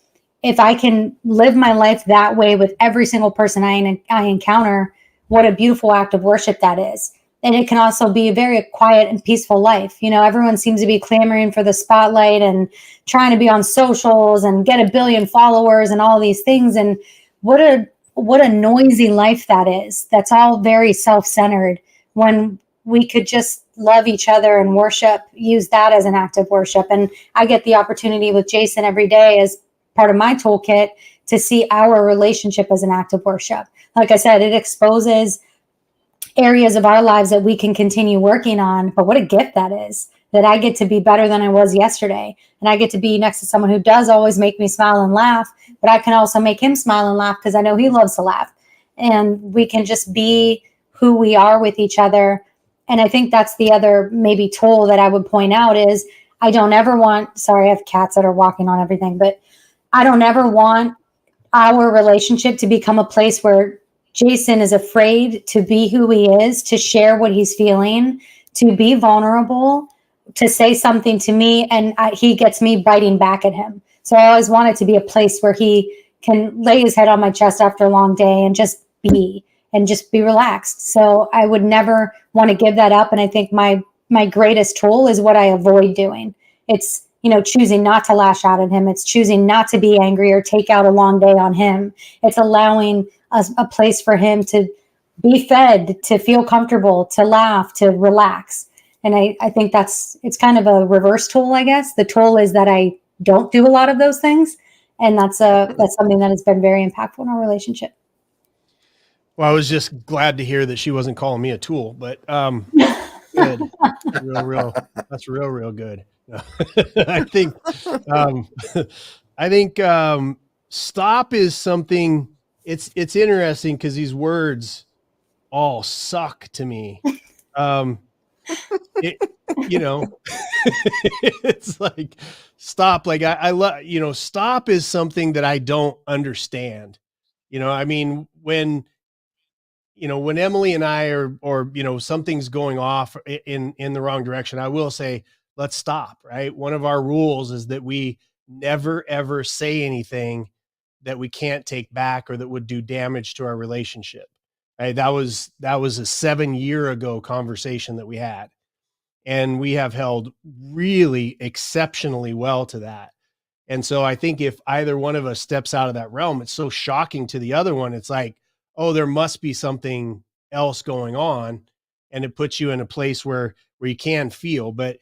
if I can live my life that way with every single person I encounter, what a beautiful act of worship that is. And it can also be a very quiet and peaceful life. Everyone seems to be clamoring for the spotlight and trying to be on socials and get 1 billion followers and all these things. And what a noisy life that is. That's all very self-centered, when we could just love each other and worship, use that as an act of worship. And I get the opportunity with Jason every day as part of my toolkit to see our relationship as an act of worship. Like I said, it exposes areas of our lives that we can continue working on. But what a gift that is, that I get to be better than I was yesterday. And I get to be next to someone who does always make me smile and laugh, but I can also make him smile and laugh because I know he loves to laugh. And we can just be who we are with each other. And I think that's the other maybe tool that I would point out is I don't ever want, sorry, I have cats that are walking on everything, but I don't ever want our relationship to become a place where Jason is afraid to be who he is, to share what he's feeling, to be vulnerable, to say something to me, and he gets me biting back at him. So I always want it to be a place where he can lay his head on my chest after a long day and just be relaxed. So I would never want to give that up. And I think my greatest tool is what I avoid doing. It's, choosing not to lash out at him. It's choosing not to be angry or take out a long day on him. It's allowing a place for him to be fed, to feel comfortable, to laugh, to relax. And I think it's kind of a reverse tool, I guess. The tool is that I don't do a lot of those things. And that's something that has been very impactful in our relationship. Well, I was just glad to hear that she wasn't calling me a tool, but good. That's real good. I think stop is something. It's interesting because these words all suck to me. It's like stop. Like I love, stop is something that I don't understand. I mean, when Emily and I or something's going off in the wrong direction, I will say, let's stop. Right. One of our rules is that we never, ever say anything that we can't take back or that would do damage to our relationship. Right. That was a 7-year ago conversation that we had. And we have held really exceptionally well to that. And so I think if either one of us steps out of that realm, it's so shocking to the other one. It's like, oh, there must be something else going on. And it puts you in a place where you can feel, but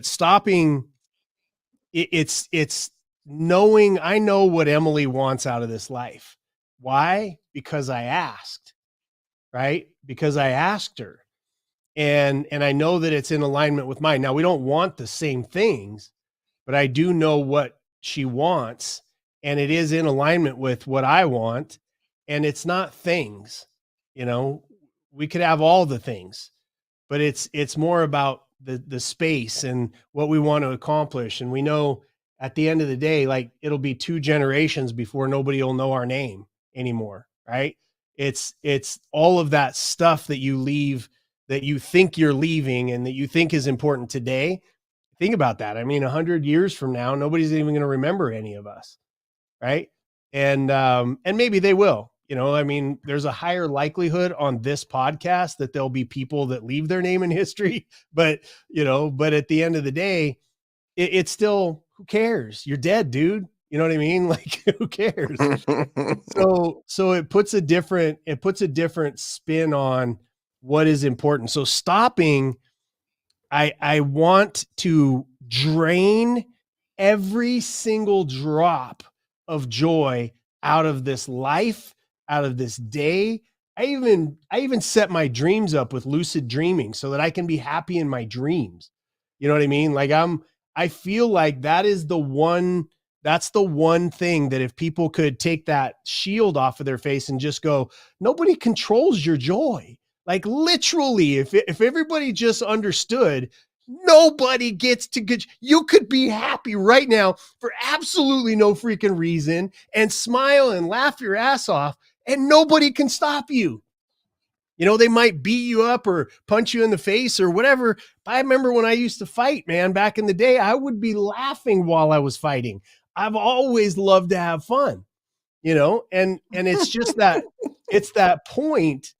stopping, it's knowing, I know what Emily wants out of this life. Why? Because I asked, right? Because I asked her. And I know that it's in alignment with mine. Now, we don't want the same things, but I do know what she wants, and it is in alignment with what I want. And it's not things, you know, we could have all the things, but it's more about the space and what we want to accomplish. And we know at the end of the day, like, it'll be 2 generations before nobody will know our name anymore. Right. It's all of that stuff that you leave, that you think you're leaving and that you think is important today. Think about that. I mean, 100 years from now, nobody's even going to remember any of us. Right. And maybe they will, you know, I mean, there's a higher likelihood on this podcast that there'll be people that leave their name in history, but, you know, but at the end of the day, it's still, who cares? You're dead, dude. You know what I mean? Like, who cares? So it puts a different spin on what is important. So stopping, I want to drain every single drop of joy out of this life, out of this day. I even set my dreams up with lucid dreaming so that I can be happy in my dreams. You know what I mean? Like, I feel like that's the one thing that if people could take that shield off of their face and just go, nobody controls your joy. Like, literally, if everybody just understood, nobody gets to get, you could be happy right now for absolutely no freaking reason and smile and laugh your ass off, and nobody can stop you. You know, they might beat you up or punch you in the face or whatever. I remember when I used to fight, man, back in the day, I would be laughing while I was fighting. I've always loved to have fun, you know, and it's just that, it's that point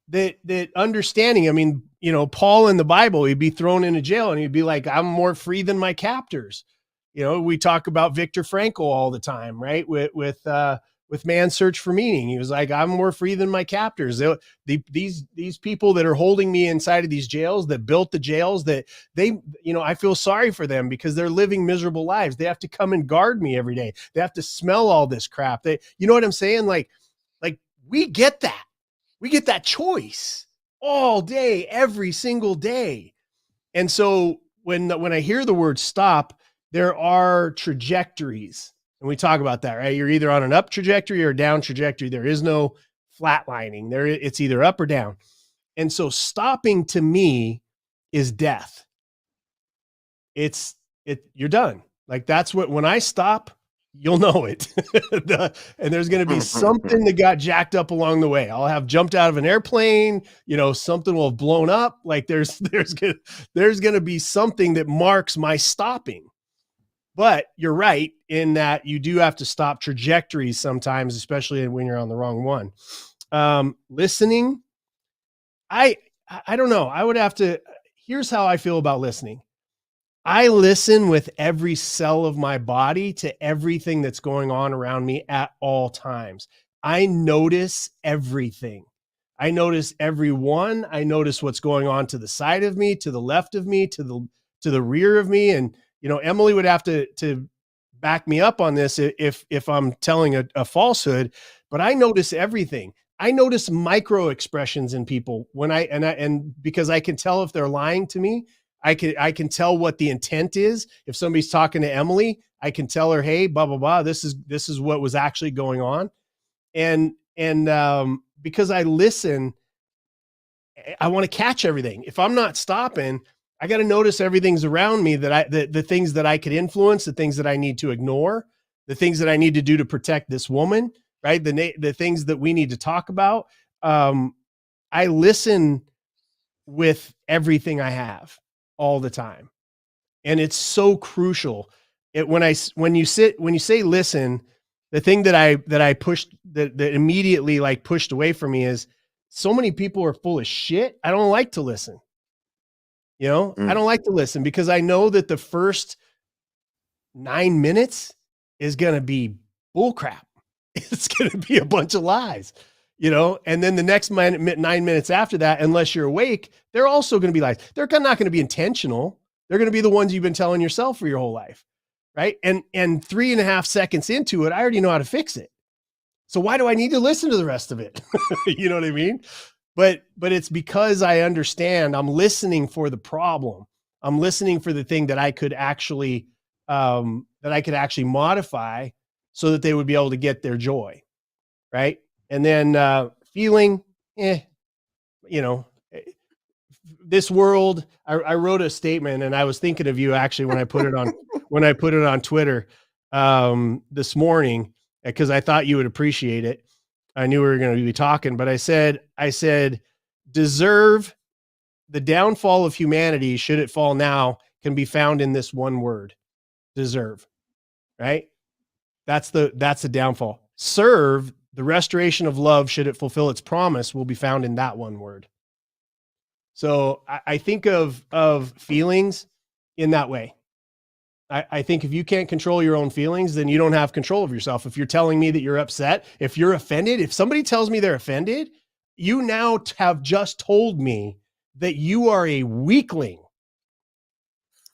that understanding. I mean, you know, Paul in the Bible, he'd be thrown into jail and he'd be like, I'm more free than my captors. You know, we talk about Viktor Frankl all the time, right? With Man's Search for Meaning. He was like, I'm more free than my captors. These people that are holding me inside of these jails, that built the jails, that they, you know, I feel sorry for them because they're living miserable lives. They have to come and guard me every day. They have to smell all this crap. You know what I'm saying? Like we get that. We get that choice all day, every single day. And so when I hear the word stop, there are trajectories. And we talk about that, right? You're either on an up trajectory or a down trajectory. There is no flatlining. It's either up or down. And so stopping to me is death. You're done. Like, that's what, when I stop, you'll know it. And there's going to be something that got jacked up along the way. I'll have jumped out of an airplane, you know, something will have blown up. Like, there's going to be something that marks my stopping. But you're right in that you do have to stop trajectories sometimes, especially when you're on the wrong one. Listening, I don't know. I would have to, here's how I feel about listening. I listen with every cell of my body to everything that's going on around me at all times. I notice everything. I notice everyone. I notice what's going on to the side of me, to the left of me, to the rear of me. And, you know, Emily would have to back me up on this if I'm telling a falsehood, but I notice everything. I notice micro expressions in people and because I can tell if they're lying to me. I can tell what the intent is. If somebody's talking to Emily, I can tell her, hey, blah, blah, blah. This is what was actually going on. And because I listen, I want to catch everything. If I'm not stopping, I got to notice everything's around me, the things that I could influence, the things that I need to ignore, the things that I need to do to protect this woman, right? The things that we need to talk about. I listen with everything I have all the time. And it's so crucial. When you say listen, the thing that I pushed that immediately like pushed away from me is so many people are full of shit. I don't like to listen. You know, I Mm. don't like to listen because I know that the first 9 minutes is going to be bullcrap. It's going to be a bunch of lies, you know, and then the next 9 minutes after that, unless you're awake, they're also going to be lies. They're not going to be intentional. They're going to be the ones you've been telling yourself for your whole life. Right. And 3.5 seconds into it, I already know how to fix it. So why do I need to listen to the rest of it? You know what I mean? But it's because I understand I'm listening for the problem. I'm listening for the thing that I could actually modify so that they would be able to get their joy. Right. And then feeling, you know, this world, I wrote a statement and I was thinking of you actually when I put it on Twitter this morning, because I thought you would appreciate it. I knew we were going to be talking, but I said, deserve the downfall of humanity, should it fall now, can be found in this one word, deserve. Right? That's the downfall. Serve, the restoration of love, should it fulfill its promise, will be found in that one word. So I think of feelings in that way. I think if you can't control your own feelings, then you don't have control of yourself. If you're telling me that you're upset, if you're offended, if somebody tells me they're offended, you now have just told me that you are a weakling.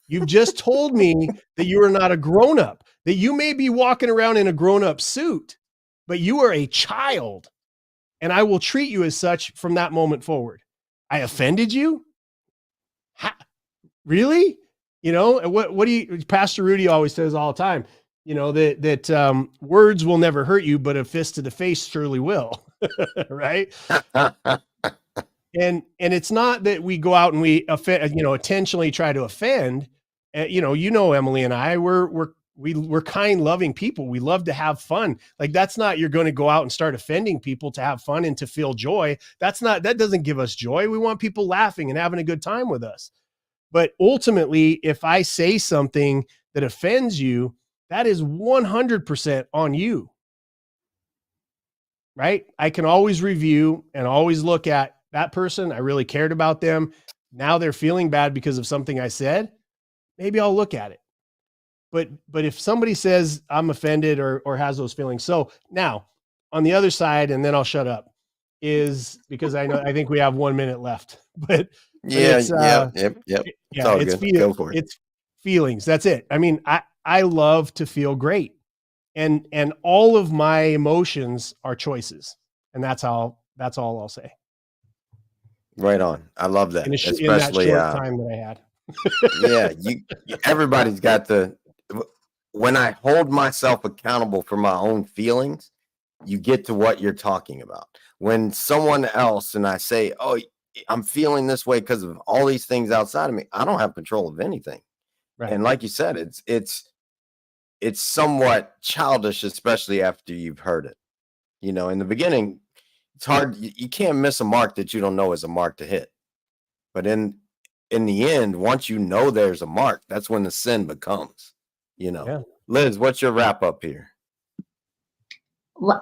You've just told me that you are not a grown-up, that you may be walking around in a grown-up suit, but you are a child, and I will treat you as such from that moment forward. I offended you? Really? You know, what do you, Pastor Rudy always says all the time, you know, that words will never hurt you, but a fist to the face surely will. Right. And it's not that we go out and we offend, intentionally try to offend. Emily and I, we're kind, loving people. We love to have fun. Like, that's not, you're going to go out and start offending people to have fun and to feel joy. That doesn't give us joy. We want people laughing and having a good time with us. But ultimately, if I say something that offends you, that is 100% on you. Right? I can always review and always look at that person. I really cared about them. Now they're feeling bad because of something I said. Maybe I'll look at it. But if somebody says I'm offended or has those feelings. So now on the other side, and then I'll shut up, is because I think we have 1 minute left, but Yep. Yeah, all good. Go for it. It's feelings. That's it. I mean, I love to feel great, and all of my emotions are choices, and that's all I'll say. Right on. I love that. In that Especially short time that I had. Yeah, everybody's got when I hold myself accountable for my own feelings, you get to what you're talking about. When someone else and I say, "Oh, I'm feeling this way because of all these things outside of me," I don't have control of anything. Right. And like you said, it's somewhat childish, especially after you've heard it. You know, in the beginning, it's hard. You can't miss a mark that you don't know is a mark to hit. But in the end, once you know there's a mark, that's when the sin becomes, Yeah. Liz, what's your wrap up here?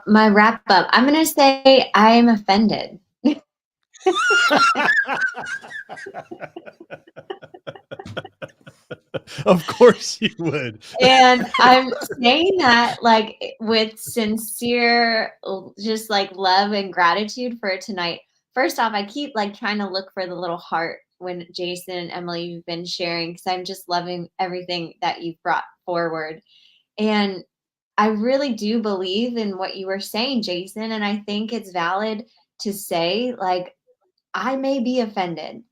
My wrap up, I'm going to say I am offended. Of course you would. And I'm saying that like with sincere, just like love and gratitude for tonight. First off, I keep like trying to look for the little heart when Jason and Emily, you've been sharing, because I'm just loving everything that you've brought forward. And I really do believe in what you were saying, Jason. And I think it's valid to say, like, I may be offended,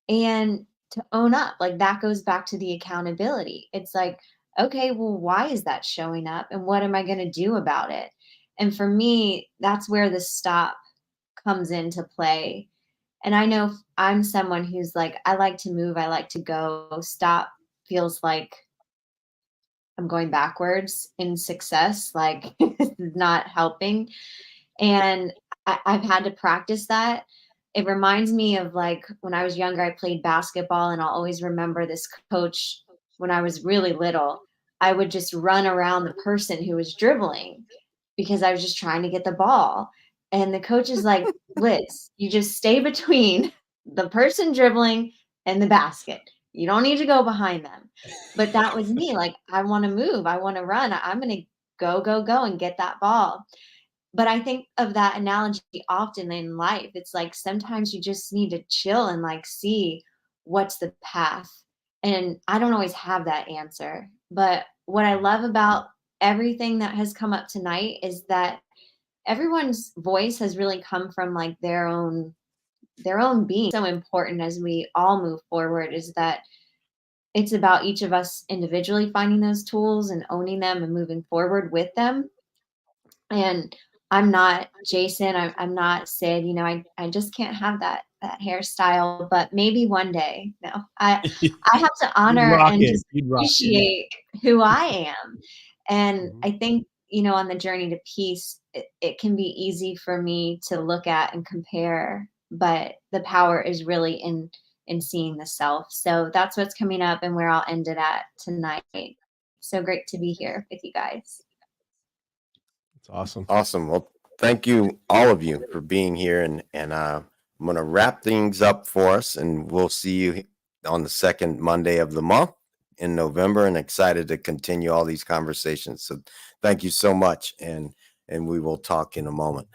and to own up. Like, that goes back to the accountability. It's like, okay, well, why is that showing up? And what am I going to do about it? And for me, that's where the stop comes into play. And I know I'm someone who's like, I like to move, I like to go. Stop feels like I'm going backwards in success, like it's not helping. And I've had to practice that. It reminds me of like when I was younger, I played basketball, and I'll always remember this coach when I was really little. I would just run around the person who was dribbling because I was just trying to get the ball. And the coach is like, Liz, you just stay between the person dribbling in the basket. You don't need to go behind them. But that was me. Like, I want to move. I want to run. I'm going to go, go, go and get that ball. But I think of that analogy often in life. It's like sometimes you just need to chill and like see what's the path. And I don't always have that answer. But what I love about everything that has come up tonight is that everyone's voice has really come from like their own being. So important as we all move forward is that it's about each of us individually finding those tools and owning them and moving forward with them. And I'm not Jason. I'm not Sid. You know, I just can't have that hairstyle. But maybe one day. No, I have to You'd honor rock and it. just You'd rock it. appreciate who I am. And Mhm. I think, you know, on the journey to peace, it can be easy for me to look at and compare, but the power is really in seeing the self. So that's what's coming up and where I'll end it at tonight. So great to be here with you guys. It's awesome. Awesome. Well, thank you, all of you, for being here. And I'm going to wrap things up for us, and we'll see you on the second Monday of the month in November, and excited to continue all these conversations. So thank you so much. And we will talk in a moment.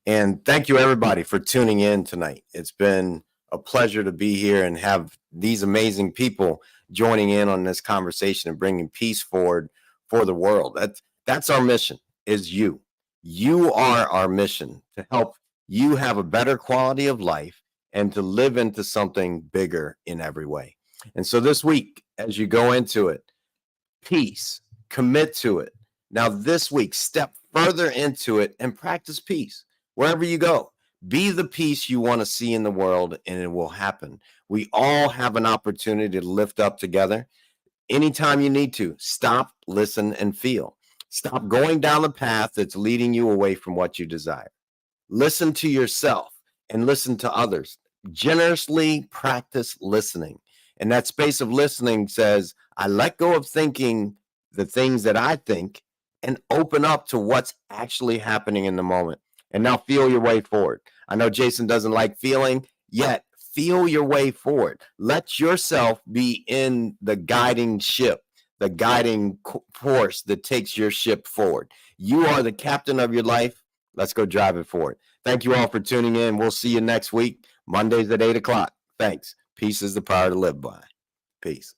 And thank you, everybody, for tuning in tonight. It's been a pleasure to be here and have these amazing people joining in on this conversation and bringing peace forward for the world. That's our mission, is you. You are our mission, to help you have a better quality of life and to live into something bigger in every way. And so this week, as you go into it, peace, commit to it. Now, this week, step further into it and practice peace wherever you go. Be the peace you want to see in the world, and it will happen. We all have an opportunity to lift up together. Anytime you need to, stop, listen, and feel. Stop going down the path that's leading you away from what you desire. Listen to yourself and listen to others. Generously practice listening. And that space of listening says, I let go of thinking the things that I think and open up to what's actually happening in the moment. And now feel your way forward. I know Jason doesn't like feeling, yet feel your way forward. Let yourself be in the guiding ship, the guiding force that takes your ship forward. You are the captain of your life. Let's go drive it forward. Thank you all for tuning in. We'll see you next week, Mondays at 8 o'clock. Thanks. Peace is the power to live by. Peace.